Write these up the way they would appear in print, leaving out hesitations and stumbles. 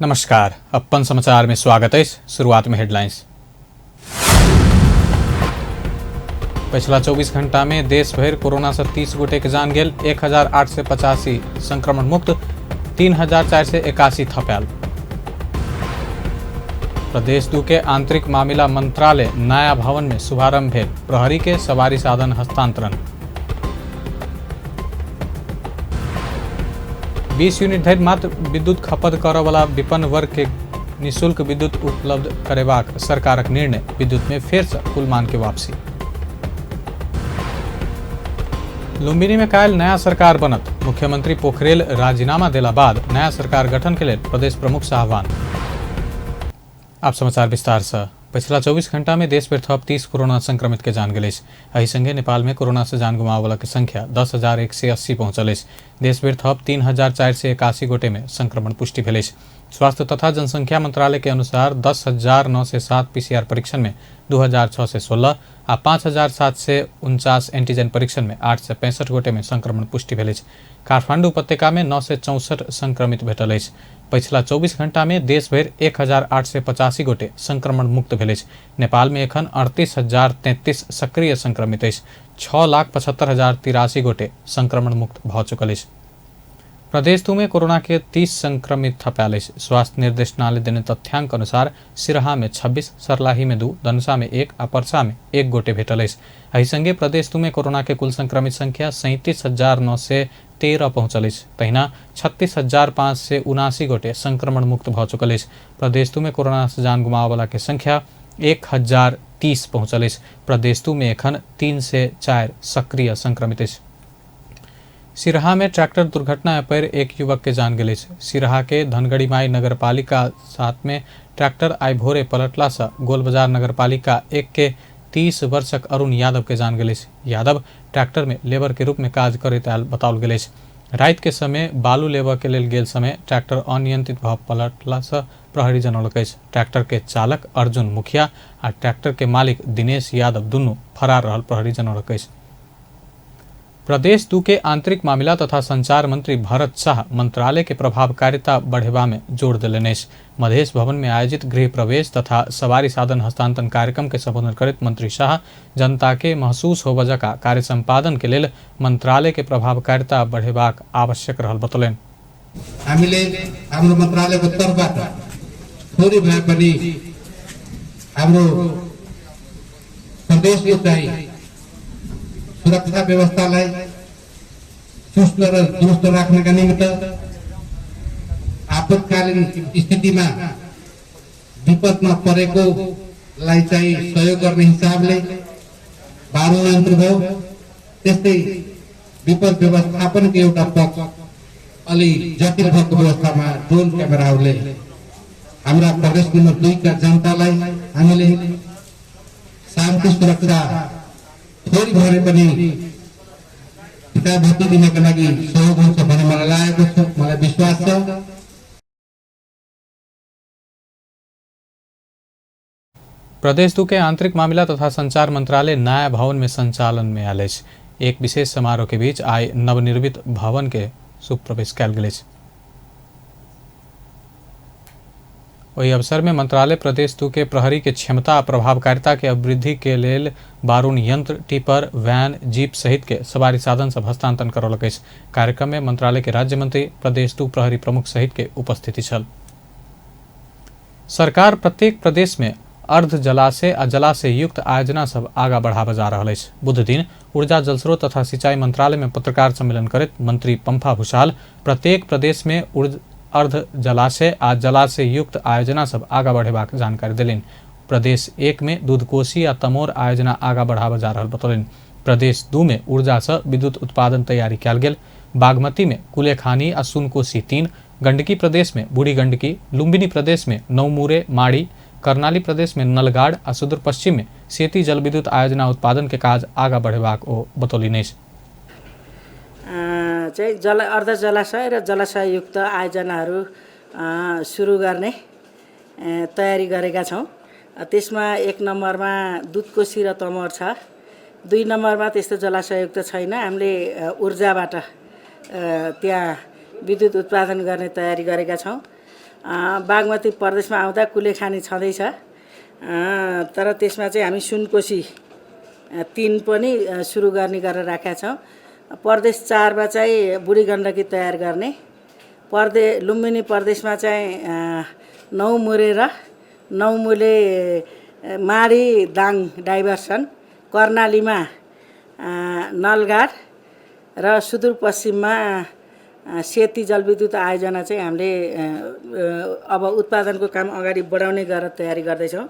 नमस्कार, अपन समाचार में स्वागत है। शुरुआत में हेडलाइंस। पिछला 24 घंटा में देश भर कोरोना से 30 गोटे के जान गेल, 1885 संक्रमण मुक्त, 3481 थपैल। प्रदेश 2 के आंतरिक मामला मंत्रालय नया भवन में शुभारंभ भेल, प्रहरी के सवारी साधन हस्तांतरण। 20 यूनिट धरि मात्र विद्युत खपत करय वाला विपन्न वर्ग के निःशुल्क विद्युत उपलब्ध करेबाक सरकारक निर्णय, विद्युत में फेर से कुल मान के वापसी। लुम्बिनी में काल्हि नया सरकार बनत, मुख्यमंत्री पोखरेल राजीनामा देला बाद नया सरकार गठन के लिए प्रदेश प्रमुख से आह्वान। आप समाचार विस्तार से। पिछला 24 घंटा में देश भर थप 30 कोरोना संक्रमित के जान गेल। एहि संगे नेपाल में कोरोना से जान गुमावे वाला के संख्या 10,180 पहुंचल। देश भर थप 3,481 गोटे में संक्रमण पुष्टि भेल। स्वास्थ्य तथा जनसंख्या मंत्रालय के अनुसार 10,907 पीसीआर परीक्षण में 2,616 आ 5,749 एंटीजन परीक्षण में 865 गोटे में संक्रमण पुष्टि भेल। काठमांडू उपत्यका में 964 संक्रमित भेटल। पिछला 24 घंटा में देश भर 1,885 गोटे संक्रमण मुक्त भेल। नेपाल में एखन 38,033 सक्रिय संक्रमित। 6,75,083 गोटे संक्रमण मुक्त भ चुकल। प्रदेश 2 में कोरोना के 30 संक्रमित थपैल। स्वास्थ्य निर्देशनालय देने तथ्यांक अनुसार सिरहा में 26, सरलाही में 2, धनुषा में 1 आ परसा में 1 गोटे भेटल। एहि संगे प्रदेश 2 में कोरोना के कुल संक्रमित संख्या 37,913 पहुंचल। तहिना 36,579 गोटे संक्रमण मुक्त भ चुकल। प्रदेश 2 में कोरोना से जान गुमावे वाला के संख्या 1,030 पहुंचल। प्रदेश 2 में एखन 3 से 4 सक्रिय संक्रमित। सिरहा में ट्रैक्टर दुर्घटना पर एक युवक के जान गेल। सिरहा के धनगढ़ीमाई नगर पालिका 7 में ट्रैक्टर आई भोरे पलटला से गोलबाजार नगर पालिका 1 के 30 वर्षक अरुण यादव के जान गेल। यादव ट्रैक्टर में लेबर के रूप में काज करैत आयल बताओल गेल। रात के समय बालू लेबर के लेल गेल समय ट्रैक्टर अनियंत्रित भ पलटला से प्रहरी जनौलक। ट्रैक्टर के चालक अर्जुन मुखिया आ ट्रैक्टर के मालिक दिनेश यादव दुनू फरार रहल प्रहरी जनौलक। प्रदेश 2 के आंतरिक मामला तथा संचार मंत्री भरत शाह मंत्रालय के प्रभावकारिता बढ़ेवा में जोर दिलनि। मधेश भवन में आयोजित गृह प्रवेश तथा सवारी साधन हस्तांतरण कार्यक्रम के संबोधन करते मंत्री शाह जनता के महसूस हो बजका कार्य संपादन के लिए मंत्रालय के प्रभावकारिता बढ़ेबाक आवश्यक रहल बतौलनि। हामीले हाम्रो मन्त्रालयको तर्फबाट थोरै भए पनि हाम्रो प्रदेशको चाहिँ सुरक्षा व्यवस्थालाई चुस्त र दुरुस्त राख्नका निमित्त आपतकालीन स्थितिमा विपदमा परेकोलाई चाहिँ सहयोग गर्ने हिसाबले 12 यन्त्र भयो। त्यस्तै विपद व्यवस्थापनको एउटा पक्ष अलि जटिल भएको व्यवस्थामा ड्रोन क्यामेराहरूले हाम्रा प्रदेश नम्बर 2 का जनतालाई हामीले शान्ति सुरक्षा थोरै भए पनि किताबभर्ती दिनका लागि सहयोग हुन्छ भन्ने मलाई लागेको छ, मलाई विश्वास छ। प्रदेश 2 के आंतरिक मामला तथा संचार मंत्रालय नया भवन में संचालन में आयल। एक विशेष समारोह के बीच आइ नवनिर्मित भवन के शुभ प्रवेश कयल गेल। वही अवसर में मंत्रालय प्रदेश 2 के प्रहरी के क्षमता प्रभावकारिता के अभिवृद्धि के लेल बारूण यंत्र, टिपर, वैन, जीप सहित के सवारी साधन सब हस्तांतरण करौलक। कार्यक्रम में मंत्रालय के राज्य मंत्री, प्रदेश 2 प्रहरी प्रमुख सहित के उपस्थिति छल। सरकार प्रत्येक प्रदेश में अर्ध जलाशय आ जलाशय युक्त आयोजना सब आगा बढ़ावा जा रहा है। बुध दिन ऊर्जा जलस्रोत तथा सिंचाई मंत्रालय में पत्रकार सम्मेलन करत मंत्री पंफा भूषाल प्रत्येक प्रदेश में अर्ध जलाशय आ जलाशय युक्त आयोजना सब आगा बढ़ेबाक जानकारी दिलेन। प्रदेश 1 में दूधकोशी आ तमोर आयोजना आगा बढ़ावा जा रहल बतौलन। प्रदेश 2 में ऊर्जा से विद्युत उत्पादन तैयारी कयल गेल। बागमती में कुलेखानी आ सुनकोशी 3, गंडकी प्रदेश में बूढ़ी गंडकी, लुम्बिनी प्रदेश में नौमुरे माड़ी, कर्णाली प्रदेश में नलगाड़ आ सुदूर पश्चिम में सेती जल विद्युत आयोजना उत्पादन के काज आगा बढ़ेबाक ओ बतौलिने। चाहिँ अर्ध जलाशय र जलाशय युक्त आयोजनाहरू सुरु गर्ने तयारी गरेका छौँ। त्यसमा 1 नम्बरमा दुधकोशी र तमोर छ। 2 नम्बरमा त्यस्तो जलाशययुक्त छैन। हामीले ऊर्जाबाट त्यहाँ विद्युत उत्पादन गर्ने तयारी गरेका छौँ। बागमती प्रदेशमा आउँदा कुलेखानी छँदैछ, तर त्यसमा चाहिँ हामी सुनकोशी 3 पनि सुरु गर्ने गरेर राखेका छौँ। प्रदेश 4 मा चाहिँ बुढी गण्डकी तयार गर्ने, लुम्बिनी प्रदेशमा चाहिँ 9 मुले र 9 मुले माडी दाङ डाइभर्सन, कर्णालीमा नलगाड र सुदूरपश्चिममा सेती जलविद्युत आयोजना चाहिँ हामीले अब उत्पादनको काम अगाडि बढाउने गरेर तयारी गर्दैछौँ।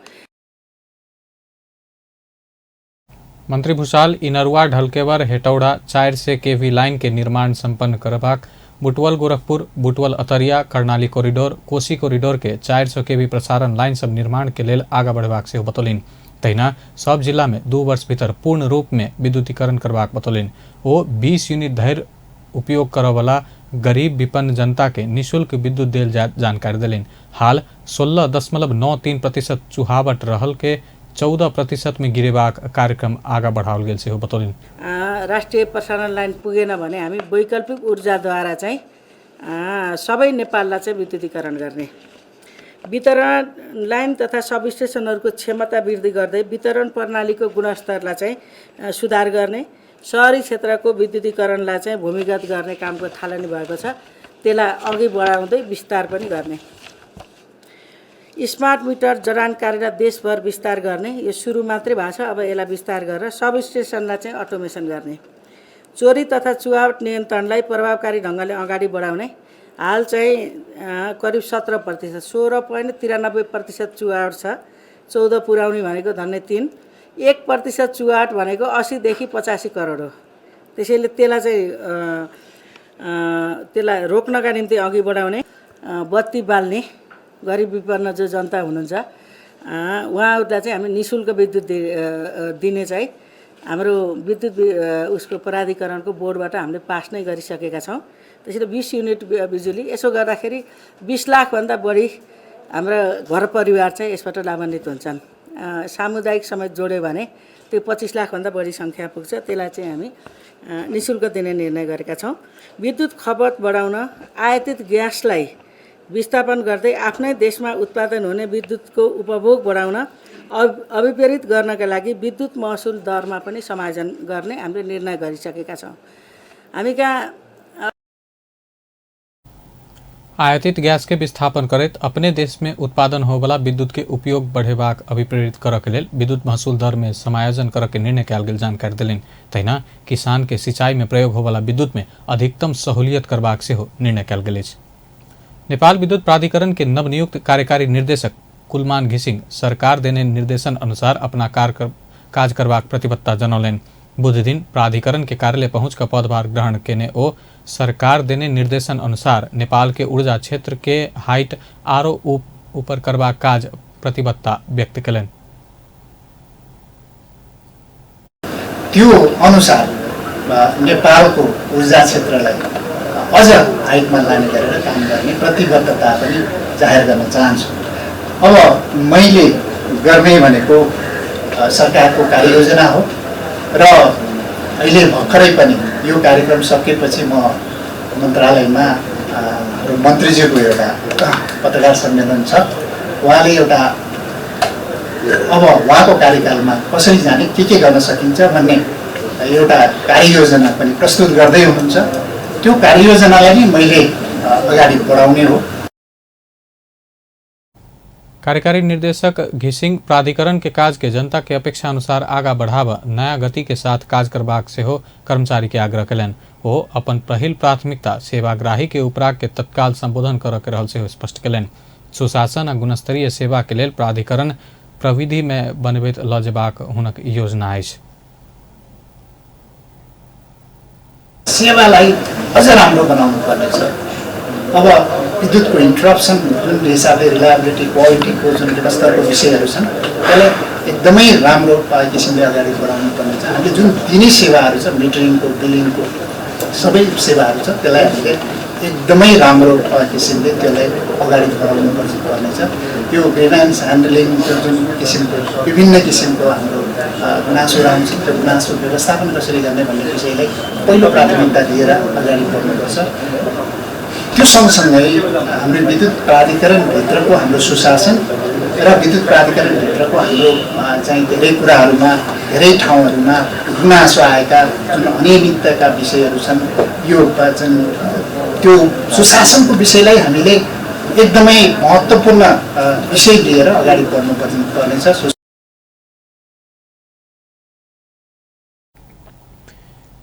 मंत्री भूषाल इनरुआ ढलकेवर हेटौड़ा 400 केवी लाइन के निर्माण संपन्न करबाक, बुटवल गोरखपुर, बुटवल अतरिया, कर्णाली कॉरिडोर, कोसी कॉरिडोर के 400 केवी प्रसारण लाइन सब निर्माण के लेल आगा बढ़बाक से बतौलिन। तहिना सब जिला में 2 वर्ष भीतर पूर्ण रूप में विद्युतीकरण करबाक बतौलिन। वो 20 यूनिट धरि उपयोग करवाला गरीब विपन्न जनता के निःशुल्क विद्युत देल जानकारी दिलिन। हाल 16.93% चुहावट रहल के 14% में गिरेबाक कार्यक्रम आगा बढ़ाओल गेल से बतौलिन। राष्ट्रिय प्रसारण लाइन पुगेन भने हामी वैकल्पिक ऊर्जाद्वारा चाहिँ सबै नेपाललाई चाहिँ विद्युतीकरण गर्ने, वितरण लाइन तथा सब स्टेसनहरूको क्षमता वृद्धि गर्दै वितरण प्रणालीको गुणस्तरलाई चाहिँ सुधार गर्ने, शहरी क्षेत्रको विद्युतीकरणलाई चाहिँ भूमिगत गर्ने कामको थालनी भएको छ, त्यसलाई अघि बढाउँदै विस्तार पनि गर्ने। स्मार्ट मिटर जडान कार्य देशभर विस्तार गर्ने, यो सुरु मात्रै भएको छ, अब यसलाई विस्तार गरेर सब स्टेसनलाई चाहिँ अटोमेसन गर्ने। चोरी तथा चुहावट नियन्त्रणलाई प्रभावकारी ढङ्गले अगाडि बढाउने, हाल चाहिँ करिब 17%, 16.93% चुहावट छ, 14 पुर्याउने भनेको धन्य 3, 1% चुहावट भनेको 80 देखि 85 करोड हो। त्यसैले त्यसलाई रोक्नका निम्ति अघि बढाउने, बत्ती बाल्ने गरीब विपन्न जो जनता हुनुहुन्छ उहाँहरूलाई चाहिँ हामी निःशुल्क विद्युत दिने चाहिँ हाम्रो विद्युत उसको प्राधिकरणको बोर्डबाट हामीले पास नै गरिसकेका छौँ। त्यसैले 20 युनिट बिजुली, यसो गर्दाखेरि 20 लाखभन्दा बढी हाम्रा घर परिवार चाहिँ यसबाट लाभान्वित हुन्छन्। सामुदायिक समेत जोड्यो भने त्यो 25 लाखभन्दा बढी सङ्ख्या पुग्छ, त्यसलाई चाहिँ हामी निःशुल्क दिने निर्णय गरेका छौँ। विद्युत खपत बढाउन आयातित ग्यासलाई विस्थापन गर्दै आफ्नै देशमा उत्पादन हुने विद्युतको उपभोग बढाउन अभिप्रेरित गर्नका लागि विद्युत महसुल दरमा पनि समायोजन गर्ने हामीले निर्णय गरिसकेका छौँ। हामी कहाँ आयातित गैस के विस्थापन करैत अपने देश में उत्पादन होवाला विद्युत के उपयोग बढ़ेबाक अभिप्रेरित करऽ के लेल विद्युत महसूल दर में समायोजन करऽ के निर्णय कयल गेल जानकारी दिलनि। तहिना किसान के सिंचाई में प्रयोग होवाला विद्युत में अधिकतम सहूलियत करबाक सेहो निर्णय कयल गेल अछि। नेपाल विद्युत प्राधिकरण के नवनियुक्त कार्यकारी निर्देशक कुलमान घिसिंग सरकार देने निर्देशन अनुसार अपना काज करबाक प्रतिबद्धता जनौलनि। बुध दिन प्राधिकरण के कार्यालय पहुंच कर पदभार ग्रहण केने ओ सरकार देने निर्देशन अनुसार नेपाल के ऊर्जा क्षेत्र के हाइट आरो ऊपर करबाक काज प्रतिबद्धता व्यक्त कयलनि। त्यो अनुसार नेपालको ऊर्जा क्षेत्रलाई अझ हाइटमा लाने गरेर काम गर्ने प्रतिबद्धता पनि जाहेर गर्न चाहन्छु। अब मैले गर्ने भनेको सरकारको कार्ययोजना हो र अहिले भर्खरै पनि यो कार्यक्रम सकेपछि म मन्त्रालयमा मन्त्रीज्यूको एउटा पत्रकार सम्मेलन छ, उहाँले एउटा अब उहाँको कार्यकालमा कसरी जाने के गर्न सकिन्छ भन्ने एउटा कार्ययोजना पनि प्रस्तुत गर्दै हुनुहुन्छ। त्यो कार्ययोजनालाई नै मैले अगाडि बढाउने हो। कार्यकारी निर्देशक घिसिंग प्राधिकरण के काज के जनता के अपेक्षा अनुसार आगा बढ़ावा नया गति के साथ काज करबाक सेहो कर्मचारी के आग्रह कयलनि। ओ अपन पहिल प्राथमिकता सेवाग्राही के उपराग के तत्काल संबोधन करऽ के रहल सेहो स्पष्ट कयलनि। सुशासन आ गुणस्तरीय सेवा के लेल प्राधिकरण प्रविधि में बनबैत लऽ जेबाक हुनक योजना अछि। सेवालाई अझ राम्रो बनाउनु पर्नेछ। अब विद्युतको इन्टरप्सन जुन हिसाबले रिलायबिलिटी क्वालिटीको जुन गुणस्तरको विषयहरू छन् त्यसलाई एकदमै राम्रो किसिमले अगाडि बढाउनु पर्नेछ। हामीले जुन दिने सेवाहरू छ, मिटरिङको बिलिङको सबै सेवाहरू छ, त्यसलाई हामीले एकदमै राम्रो किसिमले त्यसलाई अगाडि बढाउनु पर्नेछ। त्यो ग्रिभेन्स ह्यान्डलिङ जुन किसिमको विभिन्न किसिमको हाम्रो गुनासोहरू आउँछ, त्यो गुनासो व्यवस्थापन कसरी गर्ने भन्ने विषयलाई पहिलो प्राथमिकता दिएर अगाडि बढ्नुपर्छ। त्यो सँगसँगै हाम्रो विद्युत प्राधिकरणभित्रको हाम्रो सुशासन र विद्युत प्राधिकरणभित्रको हाम्रो चाहिँ धेरै कुराहरूमा धेरै ठाउँहरूमा गुनासो आएका जुन अनियमितताका विषयहरू छन् यो चाहिँ त्यो सुशासनको विषयलाई हामीले एकदमै महत्त्वपूर्ण विषय लिएर अगाडि बढ्नुपर्नेछ।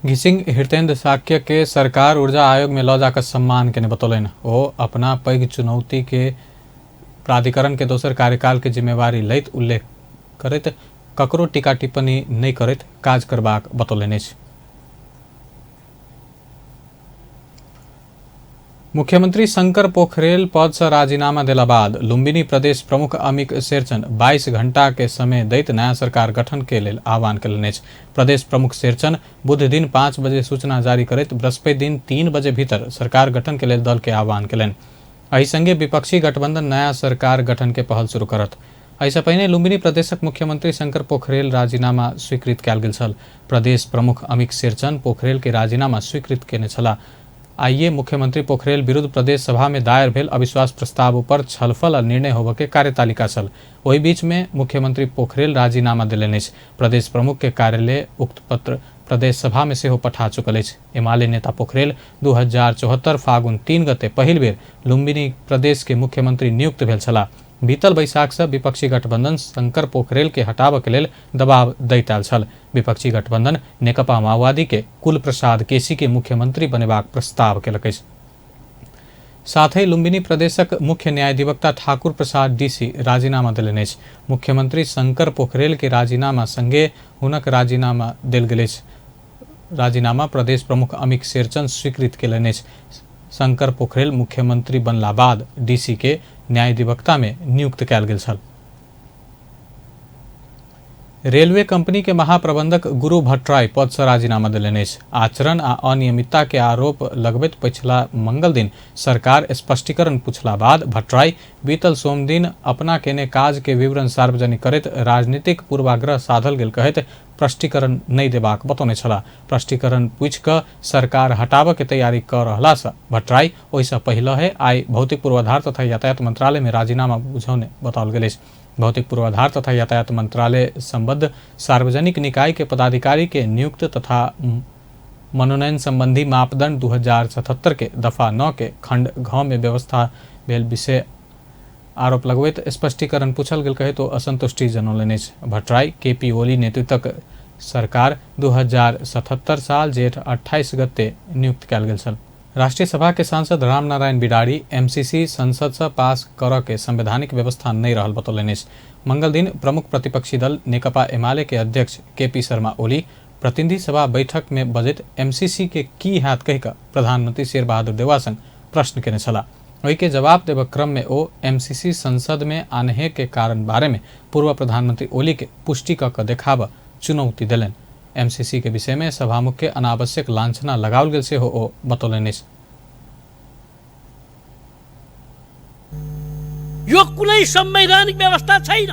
घिसिङ हृतेन्द्र साक्य के सरकार ऊर्जा आयोग में लौ जाकर सम्मान के बतौलन ओ अपना पैघ चुनौती के प्राधिकरण के दोसर कार्यकाल के जिम्मेवारी लैत उल्लेख करैत ककरो टीका टिप्पणी नहीं करैत काज करबाक बतौलनि। मुख्यमंत्री शंकर पोखरेल पद से राजीनामा देला बाद लुम्बिनी प्रदेश प्रमुख अमिक शेरचन 22 घंटा के समय दैत नया सरकार गठन के लेल आह्वान कयलनि। प्रदेश प्रमुख शेरचन बुध दिन 5 बजे सूचना जारी करैत बृहस्पति दिन 3 बजे भीतर सरकार गठन के लेल दल के आह्वान कयलनि। एहि संगे विपक्षी गठबंधन नया सरकार गठन के पहल शुरू करत। ऐसा पहिने लुम्बिनी प्रदेशक मुख्यमंत्री शंकर पोखरेल राजीनामा स्वीकृत कयल गेल छल। प्रदेश प्रमुख अमिक शेरचन पोखरेल के राजीनामा स्वीकृत केने छलाह। आइए मुख्यमंत्री पोखरेल विरुद्ध प्रदेश सभा में दायर भेल अविश्वास प्रस्ताव पर छलफल और निर्णय होबे के कार्यतालिका छल। ओहि बीच में मुख्यमंत्री पोखरेल राजीनामा देलनि। प्रदेश प्रमुख के कार्यालय उक्त पत्र प्रदेश सभा में सेहो पठा चुकल अछि। एमाले नेता पोखरेल 2074 फागुन 3 गते पहिल बेर लुम्बिनी प्रदेश के मुख्यमंत्री नियुक्त भेल छलाह। बीतल बैसाख से विपक्षी गठबंधन शंकर पोखरेल के हटाबे के लेल दबाव दैत आयल छल। विपक्षी गठबंधन नेकपा माओवादी के कुल प्रसाद केसी के मुख्यमंत्री बनेबाक प्रस्ताव केलक अछि। साथ ही लुम्बिनी प्रदेशक मुख्य न्यायाधिवक्ता ठाकुर प्रसाद डीसी राजीनामा देलनि अछि। मुख्यमंत्री शंकर पोखरेल के राजीनामा संगे हुनक राजीनामा देल गेल अछि। राजीनामा प्रदेश प्रमुख अमिक शेरचन स्वीकृत केलनि अछि। शंकर पोखरेल मुख्यमंत्री बनला बाद डीसी के न्यायाधिवक्ता में नियुक्त कयल गेल छल। रेलवे कंपनी के महाप्रबंधक गुरु भट्टराई पद से राजीनामा देलनि अछि। आचरण आ अनियमितता के आरोप लगबैत पछिला मंगल दिन सरकार स्पष्टीकरण पूछला बाद भट्टराई बीतल सोम दिन अपना केने काज के विवरण सार्वजनिक करैत राजनीतिक पूर्वाग्रह साधल गेल कहैत स्पष्टीकरण नहीं देबाक बतौने छलाह। स्पष्टीकरण पूछि कऽ सरकार हटाबऽ के तैयारी कर रहला से भट्टराई ओहिसँ पहिलहे आइ भौतिक पूर्वाधार तथा यातायात मंत्रालय में राजीनामा बुझौने बताओल गेल अछि। भौतिक पूर्वाधार तथा यातायात मंत्रालय संबद्ध सार्वजनिक निकाय के पदाधिकारी के नियुक्त तथा मनोनयन संबंधी मापदंड 2077 के दफा 9 के खंड घ में व्यवस्था भेल विषय आरोप लगबैत स्पष्टीकरण पूछल गेल कहे तो असंतुष्टि जनौलनि। भट्टराई केपी ओली नेतृत्वक सरकार 2077 साल जेठ 28 गते नियुक्त कयल गेल छल। राष्ट्रीय सभा के सांसद रामनारायण बिडारी एमसीसी संसद से पास कर के संवैधानिक व्यवस्था नहीं रहल बतौलनि। मंगल दिन प्रमुख प्रतिपक्षी दल नेकपा एमाले के अध्यक्ष केपी शर्मा ओली प्रतिनिधि सभा बैठक में बजट एमसीसी के की हैत कहि कऽ प्रधानमंत्री शेर बहादुर देवा संग प्रश्न केने छलाह। ओहि के जवाब देबऽ क्रम में ओ एमसीसी संसद में आनहे के कारण बारे में पूर्व प्रधानमंत्री ओली के पुष्टि कऽ कऽ देखाबऽ चुनौती देलनि। एमसीसी के विषय में सभामुख के अनावश्यक लांछना लगाओल गेल सेहो ओ बतौलनि। यो कुनै संवैधानिक व्यवस्था छैन।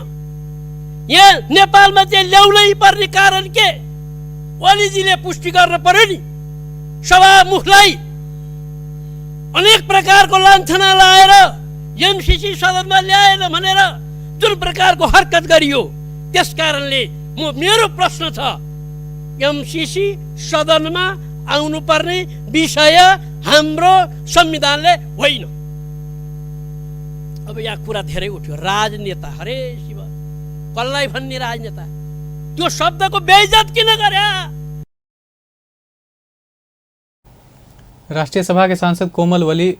यहाँ नेपालमा चाहिँ ल्याउनै पर्ने कारण के ओलीजीले पुष्टि गर्न पर्यो नि। सभामुखलाई अनेक प्रकारको लाञ्छना लाएर एमसीसी सदनमा ल्याएन भनेर जुन प्रकारको हरकत गरियो त्यसकारणले मेरो प्रश्न छ एमसीसी सदनमा आउनुपर्ने विषय हाम्रो संविधानले होइन। अब यहाँ कुरा धेरै उठ्यो राजनेता हरे शिव कसलाई भन्ने राजनेता त्यो शब्दको बेइज्जत किन गर्या। राष्ट्रीय सभा के सांसद कोमल वली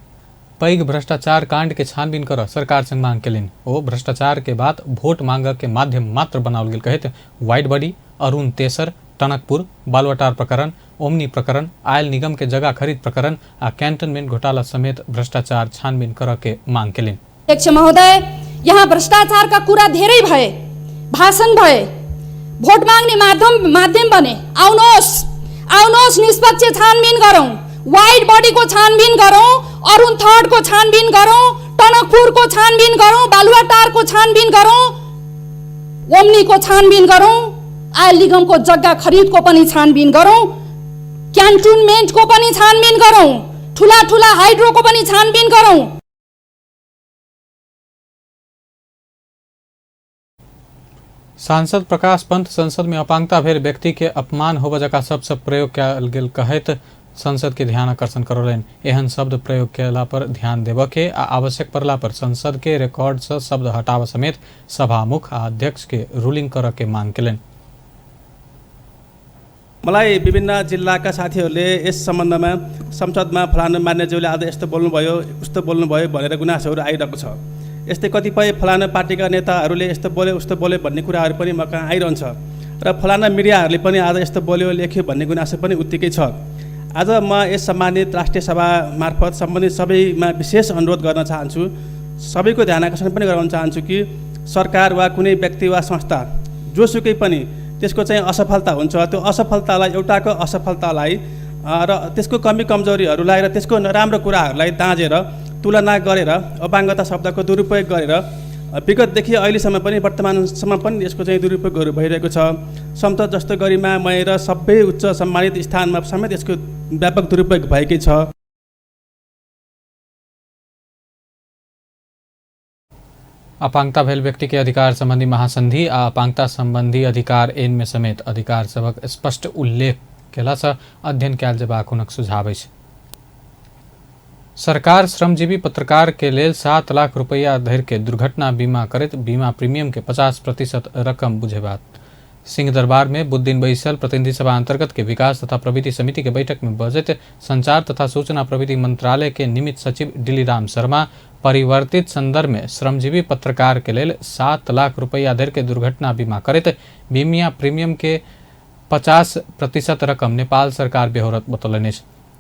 पैघ भ्रष्टाचार कांड के छानबीन कर सरकार संग मांग केलनि। ओ भ्रष्टाचार के बाद वोट मांग के माध्यम मात्र बनाओल गेल कहैत वाइड बॉडी अरुण तेसर टनकपुर बालवाटार प्रकरण ओमनी प्रकरण आयल निगम के जगह खरीद प्रकरण आ कैंटनमेंट घोटाला समेत भ्रष्टाचार छानबीन कर के मांग केलनि। अध्यक्ष महोदय, यहाँ भ्रष्टाचार का कुरा धेरै भए, भाषण भए, भोट माग्ने माध्यम बने। आउनुहोस् निष्पक्ष छानबीन गरौं, वाइड बॉडी को छानबीन गरौं, अरुण थर्ड को छानबीन गरौं, टनकपुर को छानबीन गरौं, बालुवाटार को छानबीन गरौं, ओमनी को छानबीन गरौं, आयल निगम को जग्गा खरीद को पनि छानबीन गरौं, क्यान्टोनमेन्ट को पनि छानबीन गरौं, ठुला ठुला हाइड्रोको पनि छानबिन गरौँ। सांसद प्रकाश पंत संसद में अपांगता भेल व्यक्ति के अपमान होबा जका शब्द सब प्रयोग कयल गेल कहैत संसद के ध्यान आकर्षण करौलनि। एहन शब्द प्रयोग केला पर ध्यान देबऽ के आ आवश्यक पड़ला पर संसद के रिकॉर्ड से शब्द हटाव समेत सभामुख आ अध्यक्ष के रूलिंग करऽ के मांग केलनि। मलाई विभिन्न जिल्लाका साथीहरूले यस सम्बन्धमा संसदमा फलानु मान्यज्यूले आज यस्तो बोल्नुभयो उस्तो बोल्नुभयो भनेर गुनासोहरू आइरहेको छ। यस्तै कतिपय फलाना पार्टीका नेताहरूले यस्तो बोले उस्तो बोले भन्ने कुराहरू पनि म कहाँ आइरहन्छ र फलाना मिडियाहरूले पनि आज यस्तो बोल्यो लेख्यो भन्ने गुनासो पनि उत्तिकै छ। आज म यस सम्मानित राष्ट्रिय सभा मार्फत सम्बन्धित सबैमा विशेष अनुरोध गर्न चाहन्छु, सबैको ध्यान आकर्षण पनि गराउन चाहन्छु कि सरकार वा कुनै व्यक्ति वा संस्था जोसुकै पनि त्यसको चाहिँ असफलता हुन्छ, त्यो असफलतालाई एउटाको असफलतालाई र त्यसको कमी कमजोरीहरूलाई र त्यसको नराम्रो कुराहरूलाई दाँजेर तुलना गरेर अपाङ्गता शब्दको दुरुपयोग गरेर विगतदेखि अहिलेसम्म पनि वर्तमानसम्म पनि यसको चाहिँ दुरुपयोगहरू भइरहेको छ। संसद जस्तो गरिमामय र सबै उच्च सम्मानित स्थानमा समेत यसको व्यापक दुरुपयोग भएकै छ। अपांगता भेल व्यक्ति के अधिकार संबंधी महासंधि आ अपांगता संबंधी अधिकार ऐन में समेत अधिकार सबक स्पष्ट उल्लेख केला से अध्ययन कयल जेबाक हुनक सुझाव अछि। सरकार श्रमजीवी पत्रकार के लेल 7 लाख रुपया धरि के दुर्घटना बीमा करैत बीमा प्रीमियम के 50% रकम बुझेबाक। सिंह दरबार में बुधदिन बैसल प्रतिनिधि सभा अंतर्गत के विकास तथा प्रविधि समिति के बैठक में बजट संचार तथा सूचना प्रविधि मंत्रालय के निमित्त सचिव डिलीराम शर्मा परिवर्तित संदर्भ में श्रमजीवी पत्रकार के लेल 7 लाख रुपया धरि के दुर्घटना बीमा करैत बीमा प्रीमियम के 50% रकम नेपाल सरकार बेहोरत बतौलनि।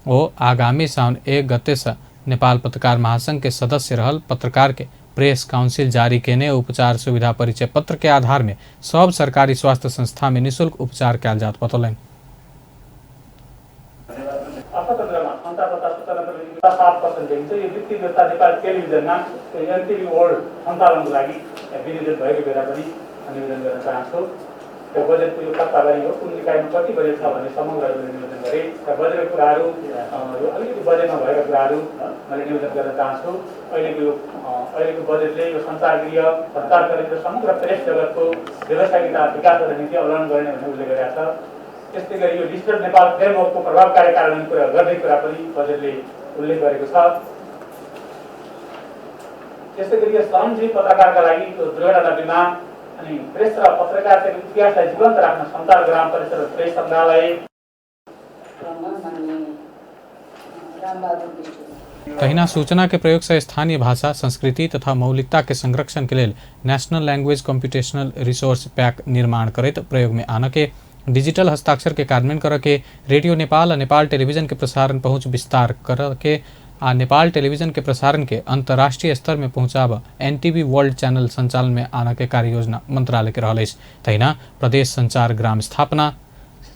ओ आगामी साउन 1 गते से नेपाल पत्रकार महासंघ के सदस्य रहल पत्रकार के प्रेस काउंसिल जारी केने उपचार सुविधा परिचय पत्र के आधार में सब सरकारी स्वास्थ्य संस्था में निःशुल्क उपचार कयल जात बतौलनि। 7% देखिन्छ। यो वित्तीय व्यवस्था नेपाल टेलिभिजनमा एनटिभी वर्ल्ड सञ्चालनको लागि विनियोजन भएको बेला पनि निवेदन गर्न चाहन्छु। यो बजेटको यो कत्ताबारी हो, कुन निकायमा कति बजेट छ भन्ने समग्र निवेदन गरे बजेटको कुराहरू यो अलिकति बजेटमा भएका कुराहरू मैले निवेदन गर्न चाहन्छु। अहिलेको बजेटले यो सञ्चारगृह सरकार र समग्र प्रेस जगतको व्यवसायिकता विकास र नीति अवलम्बन गर्ने भन्ने उल्लेख गरेका छ। त्यस्तै गरी यो डिजिटल नेपाल फ्रेमवर्कको प्रभावकारी कार्यान्वयन गर्ने कुरा पनि बजेटले उल्लेख गरेको छ। त्यस्तै गरी यो श्रमजीवी पत्रकारका लागि दुर्घटना बीमा अनि प्रेस र पत्रकारिताको इतिहासलाई जीवन्त राख्न सञ्चार ग्राम परिषद र प्रेस सङ्ग्रहालय तहिना सूचना के प्रयोग से स्थानीय भाषा संस्कृति तथा मौलिकता के संरक्षण के लिए national language computational resource pack निर्माण करैत प्रयोग में आने के डिजिटल हस्ताक्षर के कार्यान्वयन करके रेडियो नेपाल और नेपाल टेलीविजन के प्रसारण पहुंच विस्तार करके आ नेपाल टेलीविजन के प्रसारण के अंतर्राष्ट्रीय स्तर में पहुंचाब एनटीवी वर्ल्ड चैनल संचालन में आने के कार्य योजना मंत्रालय के रहल। तहिना प्रदेश संचार ग्राम स्थापना,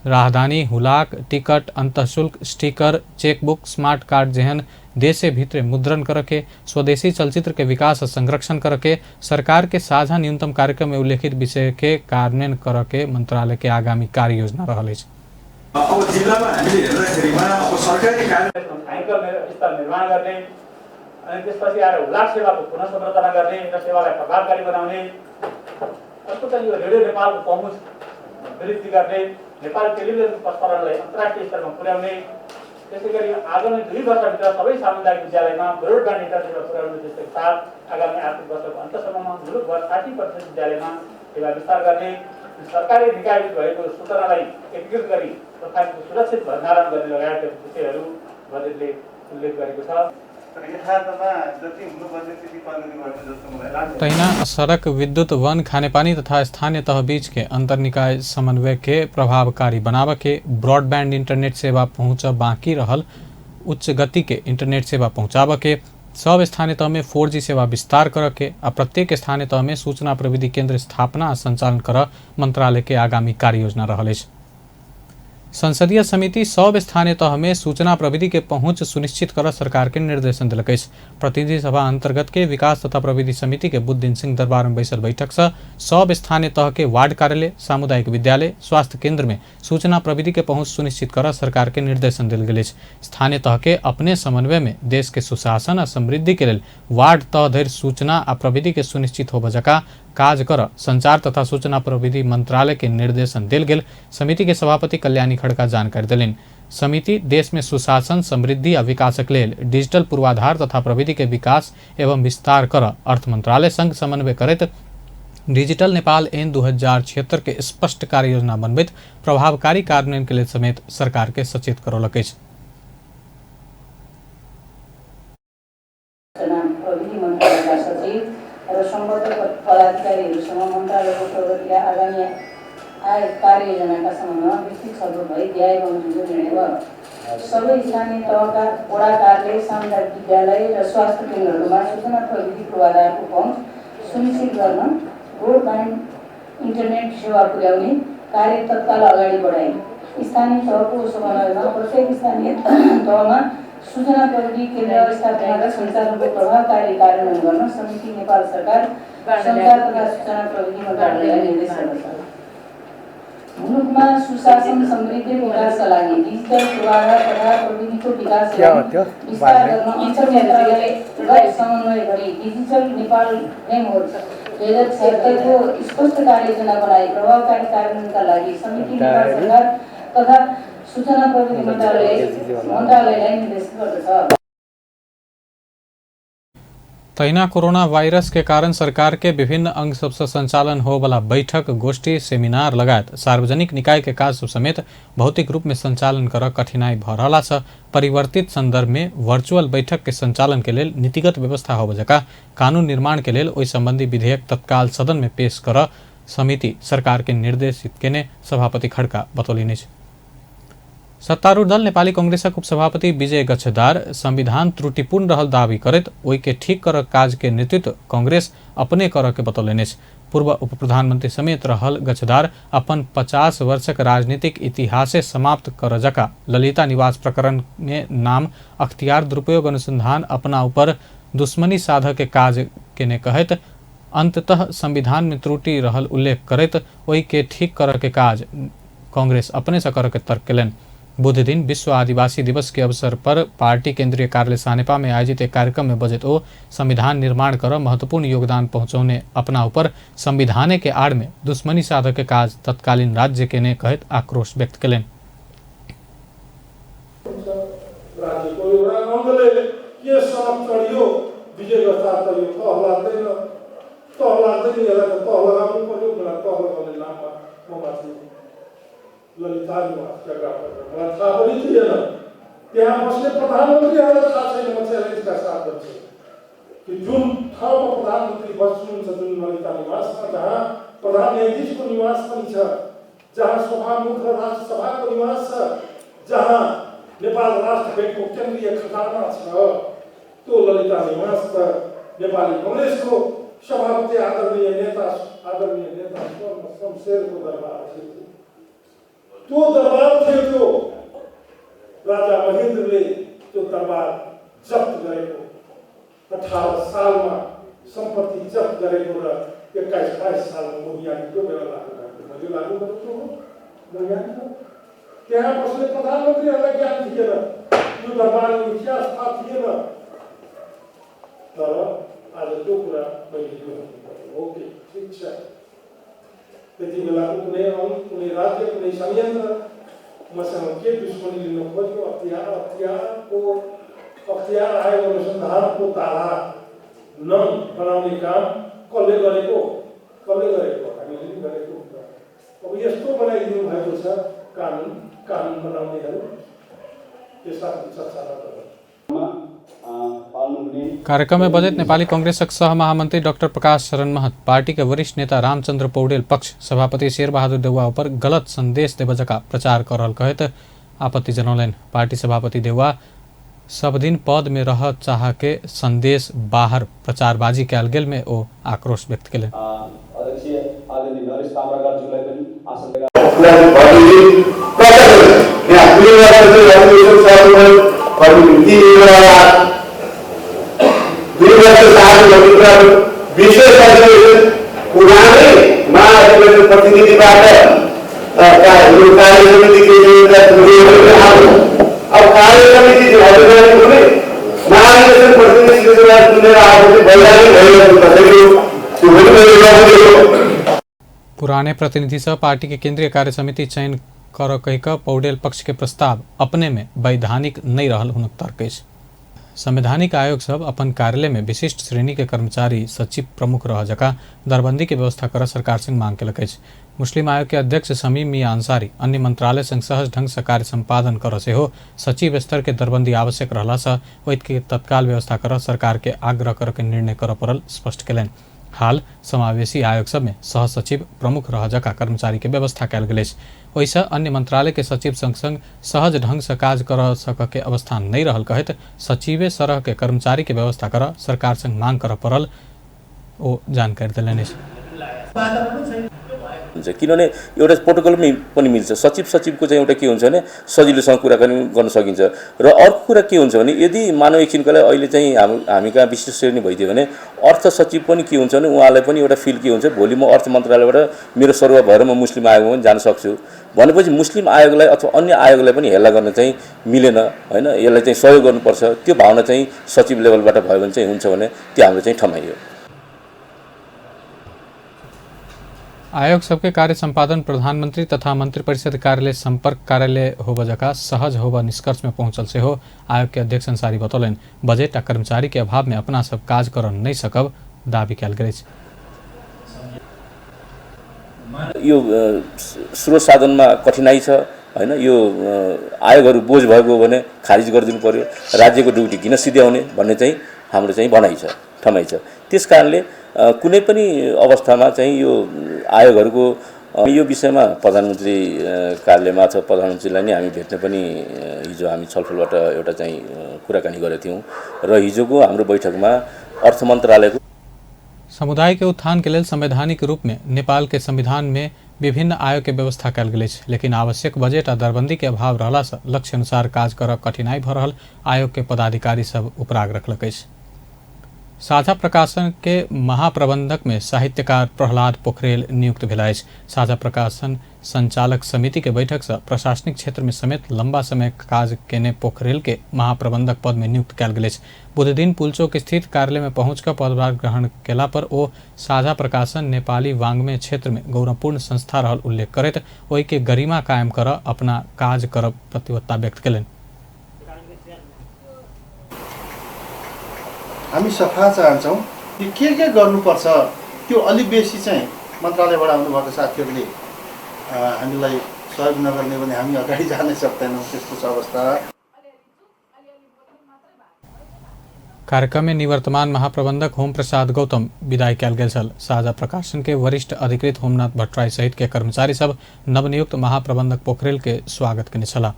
राहदानी, हुलाक, टिकट, अंतःशुल्क, स्टिकर, चेकबुक, स्मार्ट कार्ड जेहन देशे भीतर मुद्रण करके स्वदेशी चलचित्र के विकास और संरक्षण करके सरकार के साझा न्यूनतम कार्यक्रम में उल्लेखित विषय के कार्यान्वयन करके मंत्रालय के आगामी कार्य योजना रहल। अब जिल्लामा हामीले हेर्दाखेरिमा अब सरकारी स्थल निर्माण गर्ने अनि त्यसपछि आएर हुलाक सेवाको पुनः संरचना गर्ने र सेवालाई प्रभावकारी बनाउने, अर्को चाहिँ यो रेडियो नेपालको पहुँच वृद्धि गर्ने, नेपाल टेलिभिजनको प्रसारणलाई अन्तर्राष्ट्रिय स्तरमा पुर्याउने, त्यसै गरी आगामी 2 वर्षभित्र सबै सामुदायिक विद्यालयमा ब्रोडब्यान्ड इन्टरनेट सेवा पुर्याउने उद्देश्यका साथ आगामी आर्थिक वर्षको अन्तसम्ममा मुलुकभर 60% विद्यालयमा सेवा विस्तार गर्ने, सरकारी निकायले भएको सूचनालाई एकीकृत गरी तथ्याङ्कको सुरक्षित भण्डारण गर्ने लगायतका विषयहरू बजेटले उल्लेख गरेको छ। तहिना सड़क, विद्युत, वन, खानेपानी तथा स्थानीय तह बीच के अंतरनिकाय समन्वय के प्रभावकारी बनाव के ब्रॉडबैंड इंटरनेट सेवा पहुंच बाकी रहल उच्च गति के इंटरनेट सेवा पहुंचाव के सब स्थानीय तह में 4G सेवा विस्तार कर के आ प्रत्येक स्थानीय तह में सूचना प्रविधि केंद्र स्थापना आ संचालन कर मंत्रालय के आगामी कार्य योजना रहल। संसदीय समिति सब स्थानीय तह में सूचना प्रविधि के पहुंच सुनिश्चित कर सरकार के निर्देशन दिलक। प्रतिनिधि सभा अंतर्गत के विकास तथा प्रविधि समिति के बुध दिन सिंह दरबार में बैसल बैठक से सब स्थानीय तह के वार्ड कार्यालय, सामुदायिक विद्यालय, स्वास्थ्य केंद्र में सूचना प्रविधि के पहुंच सुनिश्चित कर सरकार के निर्देशन दिल गेल। स्थानीय तह के अपने समन्वय में देश के सुशासन आ समृद्धि के लिए वार्ड तह धरि सूचना आ प्रविधि के सुनिश्चित होब जका काज कर संचार तथा सूचना प्रविधि मंत्रालय के निर्देशन दिल गेल। समिति के सभापति कल्याणी खड़का जानकारी दिलेन। समिति देश में सुशासन, समृद्धि आ विकासक लेल डिजिटल पूर्वाधार तथा प्रविधि के विकास एवं विस्तार कर अर्थ मंत्रालय संग समन्वय करैत डिजिटल नेपाल ऐन 2076 के स्पष्ट कार्य योजना बनबैत प्रभावकारी कार्यान्वयन के लेल समेत सरकार के सचेत करौलक अछि। र सम्बद्ध पदाधिकारीहरूसँग मन्त्रालयको प्रगतिका आगामी कार्ययोजनाका सम्बन्धमा विस्तृत छलफल भई ध्याय बमोजिमको निर्णय भयो। सबै स्थानीय तहका वडा कार्यालय, सामुदायिक विद्यालय र स्वास्थ्य केन्द्रहरूमा सूचना प्रविधि पूर्वाधारको पहुँच सुनिश्चित गर्न ब्रोडब्यान्ड इन्टरनेट सेवा पुर्याउने कार्य तत्काल अगाडि बढाए। स्थानीय तहको समन्वयमा प्रत्येक स्थानीय तहमा सूचना प्रविधि केन्द्र स्थापना र सञ्चालनको प्रभावकारी कार्यान्वयन गर्न समिति नेपाल सरकार सञ्चार तथा सूचना प्रविधि मन्त्रालयलाई निर्देश गर्दछ। मुलुकमा सुशासन, समृद्धि विकासका लागि डिजिटल पूर्वाधार तथा प्रविधिको विकास एवं विस्तार गर्न अन्तर मन्त्रालयगत समन्वय गरी डिजिटल नेपाल फ्रेमवर्क 2076 को स्पष्ट कार्ययोजना बनाई प्रभावकारी कार्यान्वयनका लागि समिति नेपाल सरकार तथा सूचना प्रविधि मन्त्रालयलाई निर्देशित गर्दछ। तहिना कोरोना वायरस के कारण सरकार के विभिन्न अंग सबसे संचालन हो वाला बैठक, गोष्ठी, सेमिनार लगायत सार्वजनिक निकाय के काज सब समेत भौतिक रूप में संचालन कर कठिनाई भ रहला छ। परिवर्तित संदर्भ में वर्चुअल बैठक के संचालन के लेल नीतिगत व्यवस्था हो जका कानून निर्माण के लेल ओहि संबंधी विधेयक तत्काल सदन में पेश कर समिति सरकार के निर्देशित केने सभापति खड्का बतौलिने छ। सत्तारूढ़ दल नेपाली कांग्रेसक उपसभापति विजय गच्छदार संविधान त्रुटिपूर्ण रहल दावी करैत ओहि के ठीक कर काज के नेतृत्व कांग्रेस अपने कर के बतौलनि। पूर्व उप प्रधानमंत्री समेत रहल गच्छदार अपन 50 वर्षक राजनीतिक इतिहासे समाप्त कर जका ललिता निवास प्रकरण में नाम अख्तियार दुरुपयोग अनुसंधान अपना ऊपर दुश्मनी साधक के काज केने कहत अंततः संविधान में त्रुटि रहल उल्लेख करैत ओहि के ठीक कर के काज कांग्रेस अपने से कर के तर्क केलनि। बुध दिन विश्व आदिवासी दिवस के अवसर पर पार्टी केंद्रीय कार्यालय सानेपा में आयोजित एक कार्यक्रम में बजट ओ संविधान निर्माण कर महत्वपूर्ण योगदान पहुंचाउने अपना ऊपर संविधान के आड़ में दुश्मनी साधक के काज तत्कालीन राज्य के ने कहत आक्रोश व्यक्त केलनि। ललिता निवास जगह पर मलाई थाहा पनि थिएन। त्यहाँ बस्ने प्रधानमन्त्रीहरूलाई थाहा छैन मान्छेहरूले यसका साथ गर्छ कि जुन ठाउँमा प्रधानमन्त्री बस्नुहुन्छ, जुन ललिता निवासमा, जहाँ प्रधान न्यायाधीशको निवास पनि छ, जहाँ सभामुख र राष्ट्रसभाको निवास छ, जहाँ नेपाल राष्ट्र ब्याङ्कको केन्द्रीय खजाना छ, त्यो ललिता निवास त नेपाली कांग्रेसको सभापति आदरणीय नेता शमशेरको दरबार थियो। त्यो दरबार थियो। त्यो राजा महेन्द्रले त्यो दरबार जफ्त गरेको 18 सालमा सम्पत्ति जफ्त गरेको र 21-22 सालमा मोहियानी त्यो बेला लागू गरेको हो। त्यहाँ बस्ने प्रधानमन्त्रीहरूलाई ज्ञान थिएन, त्यो दरबारको इतिहास थाहा थिएन। तर आज त्यो कुरा मैले ओके ठिक छ। त्यति बेलाको कुनै राज्य, कुनै संयन्त्र मसँग के दुश्मनी लिन खोज्यो, अख्तियार आयोग अनुसन्धानको ताला बनाउने काम कसले गरेको हामीले नि गरेको। अब यस्तो बनाइदिनु भएको छ कानुन बनाउनेहरू, यसमा चर्चा नगर्नु। कार्यक्रम में बजट नेपाली कांग्रेसक सह महामंत्री डाक्टर प्रकाश शरण महत, पार्टी के वरिष्ठ नेता रामचंद्र पौडेल पक्ष सभापति शेरबहादुर देउवा पर गलत संदेश देव जका प्रचार कर रहल कहत आपत्ति जनौलन। पार्टी सभापति देउवा सब दिन पद में रह चाह के संदेश बाहर प्रचारबाजी कैल गेल में ओ आक्रोश व्यक्त केले। प्रजा यहाँ 2 वर्ष चाहिँ रेभोल्युसन सर्भर कम्युनिटी 2 वर्ष सालभित्र विशेष अधिवेशन पुरानै महाधिवेशन प्रतिनिधिबाट कार्य समिति अब कार्य समिति अधिकारी हुने महाधिवेशन प्रतिनिधिबाट चुनेर आएको वैधानिक भइरहेको पुराने प्रतिनिधि सह पार्टी की केंद्रीय कार्य समिति चयन कर कहिकऽ पौडेल पक्ष के प्रस्ताव अपने में वैधानिक नहीं रहल हुनक तर्क अछि। संवैधानिक आयोग सब अपन कार्यालय में विशिष्ट श्रेणी के कर्मचारी सचिव प्रमुख रह जका दरबंदी के व्यवस्था कर सरकार से मांग केलक अछि। मुस्लिम आयोग के अध्यक्ष शमीम मियां अंसारी अन्य मंत्रालय संग सहज ढंग से कार्य संपादन कर से हो सचिव स्तर के दरबंदी आवश्यक रहला से ओहि के तत्काल व्यवस्था कर सरकार के आग्रह कर के निर्णय कर पड़ल स्पष्ट केलनि। हाल समावेशी आयोग सब में सह सचिव प्रमुख रह जका कर्मचारी के व्यवस्था कयल गेल अछि। ओहिसँ अन्य मंत्रालय के सचिव संग संग सहज ढंग से काज कर सक के अवस्था नहीं रहल कहत सचिवे सरह के कर्मचारी के व्यवस्था कर सरकार संग मांग कर पड़ल ओ जानकारी देलनि। हुन्छ किनभने एउटा प्रोटोकलमै पनि मिल्छ। सचिवको चाहिँ एउटा के हुन्छ भने सजिलोसँग कुराकानी गर्न सकिन्छ र अर्को कुरा के हुन्छ भने यदि मानव एकछिनको लागि अहिले चाहिँ हामी कहाँ विशिष्ट श्रेणी भइदियो भने अर्थ सचिव पनि के हुन्छ भने उहाँलाई पनि एउटा फिल के हुन्छ भोलि म अर्थ मन्त्रालयबाट मेरो सरुवा भएर म मुस्लिम आयोगमा पनि जान सक्छु भनेपछि मुस्लिम आयोगलाई अथवा अन्य आयोगलाई पनि हेला गर्न चाहिँ मिलेन हैन, यसलाई चाहिँ सहयोग गर्नुपर्छ त्यो भावना चाहिँ सचिव लेभलबाट भयो भने चाहिँ हुन्छ भने त्यो हाम्रो चाहिँ ठमाइ हो। आयोग सबके कार्य संपादन प्रधानमंत्री तथा मंत्रिपरिषद कार्यालय संपर्क कार्यालय होब जका सहज होब निष्कर्ष में पहुंचल से हो आयोग के अध्यक्ष अंसारी बतौलन बजट आ कर्मचारी के अभाव में अपना सब काज कर नहीं सकब दावी कयल गेल। यो स्रोत साधनमा कठिनाई छ हैन, यो आयोगहरू बोझ भएको भने खारिज गरिदिनु पर्यो, राज्यको ड्युटी किन सिध्याउने भन्ने चाहिँ हाम्रो चाहिँ भनाइ छ, ठमाइ छ। त्यसकारणले कुनै पनि अवस्थामा चाहिँ यो आयोगहरूको यो विषयमा प्रधानमन्त्री कार्यालयमा अथवा प्रधानमन्त्रीलाई नै हामी भेट्न पनि हिजो हामी छलफलबाट एउटा चाहिँ कुराकानी गरेका थियौँ र हिजोको हाम्रो बैठकमा अर्थ मन्त्रालयको समुदाय के उत्थान के लेल संवैधानिक रूप में नेपाल के संविधान में विभिन्न आयोग के व्यवस्था कयल गेल अछि, लेकिन आवश्यक बजट आ दरबंदी के अभाव रहला से लक्ष्य अनुसार काज करब कठिनाई भ रहल आयोग के पदाधिकारी सब उपराग रखलक अछि। साझा प्रकाशन के महाप्रबंधक में साहित्यकार प्रहलाद पोखरेल नियुक्त भेल अछि। साझा प्रकाशन संचालक समिति के बैठक से प्रशासनिक क्षेत्र में समेत लंबा समय काज केने पोखरेल के महाप्रबंधक पद में नियुक्त कयल गेल अछि। बुध दिन पुलचोक स्थित कार्यालय में पहुंचकर पदभार ग्रहण केला पर ओ साझा प्रकाशन नेपाली वाङ्मय क्षेत्र में गौरवपूर्ण संस्था रहल उल्लेख करैत ओहि के गरिमा कायम कर अपना काज करब प्रतिबद्धता व्यक्त केलनि। हामी सफा चाहन्छौँ के गर्नुपर्छ त्यो अलि बेसी चाहिँ मन्त्रालयबाट आउनुभएको साथीहरूले हामीलाई सहयोग नगर्ने भने हामी अगाडि जानै सक्दैनौँ, त्यस्तो छ अवस्था। कार्यक्रम में निवर्तमान महाप्रबंधक होम प्रसाद गौतम विदाई कयल गेल छल। साझा प्रकाशन के वरिष्ठ अधिकृत होमनाथ भट्टराई सहित के कर्मचारी सब नवनियुक्त महाप्रबंधक पोखरेल के स्वागत केने छलाह।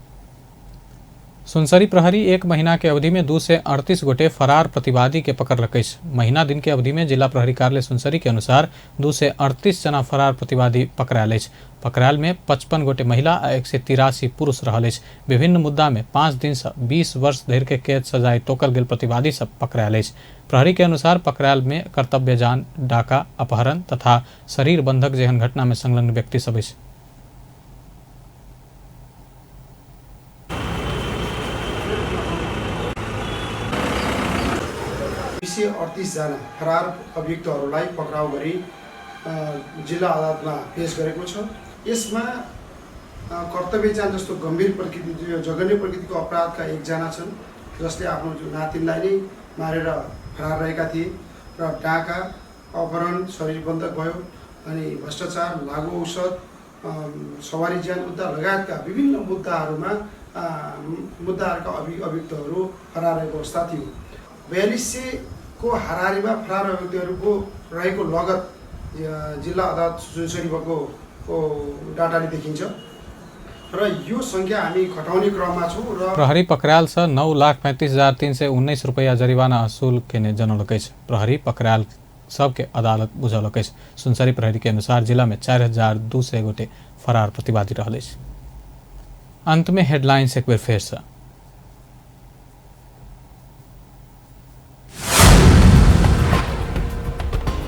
सुनसरी प्रहरी एक महीना के अवधि में 2 से 38 गोटे फरार प्रतिवादी के पकड़लक अछि। महीना दिन के अवधि में जिला प्रहरी कार्यालय सुनसरी के अनुसार 2 से 38 जना फरार प्रतिवादी पकड़ायल अछि। पकड़ायल में 55 गोटे महिला आ 183 पुरुष रहल अछि। विभिन्न मुद्दा में 5 दिन से 20 वर्ष धरि के कैद सजाए तोकल गेल प्रतिवादी सब पकड़ायल अछि। प्रहरी के अनुसार पकड़ायल में कर्तव्य जान, डाका, अपहरण तथा शरीर बंधक जेहन घटना में संलग्न व्यक्ति सब अछि। 238 जना फरार अभियुक्तहरूलाई पक्राउ गरी जिल्ला अदालतमा पेश गरेको छ। यसमा कर्तव्य जान जस्तो गम्भीर प्रकृति जघन्य प्रकृतिको अपराधका 1 जना छन् जसले आफ्नो नातिनलाई नै मारेर फरार रहेका थिए र डाका, अपहरण, शरीर बन्धक भयो अनि भ्रष्टाचार, लागु औषध, सवारी ज्यान मुद्दा लगायतका विभिन्न मुद्दाहरूका अभियुक्तहरू फरार रहेको अवस्था थियो। 4200 को हाराहारीमा फरार अभियुक्तहरूको रहेको लगत जिल्ला अदालत सुनसरी भएको डाटाले देखिन्छ र यो संख्या हामी घटाउने क्रममा छौँ र प्रहरी पकड़ायल से 9,35,319 रुपया जरिवाना असूल केने जनौलक अछि। प्रहरी पकड़ायल सबके अदालत बुझौलक अछि। सुनसरी प्रहरी के अनुसार जिला में 4,200 गोटे फरार प्रतिवादी रहल अछि। अंत में हेडलाइंस एक बार फिर से।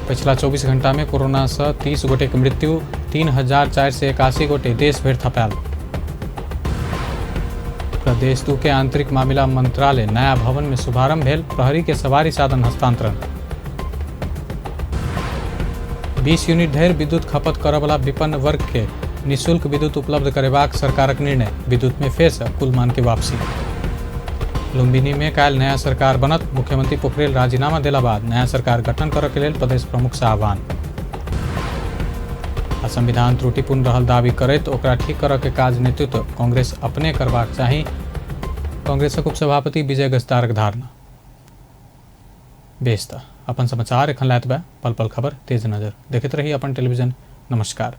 पिछला 24 घंटा में कोरोना से 30 गोटे की मृत्यु, 3,481 गोटे देश भर थपाल। प्रदेश 2 के आंतरिक मामला मंत्रालय नया भवन में शुभारंभ भेल, प्रहरी के सवारी साधन हस्तांतरण। 20 यूनिट धरि विद्युत खपत करय वाला विपन्न वर्ग के निःशुल्क विद्युत उपलब्ध करेबाक सरकारक निर्णय, विद्युत में फेर से कुल मान के वापसी। लुम्बिनी में काल नया सरकार बनत, मुख्यमंत्री पोखरेल राजीनामा देला बाद नया सरकार गठन करय के लेल प्रदेश प्रमुख से आह्वान। संविधान त्रुटिपूर्ण रहल दावी करैत ओकरा ठीक करय के काज नेतृत्व कांग्रेस अपने करबाक चाही, कांग्रेसक उपसभापति विजय गस्तारक धारणा। बेस अपन समाचार एखन लायत बा, पल पल खबर तेज नजर देखैत रही अपन टेलीविजन। नमस्कार।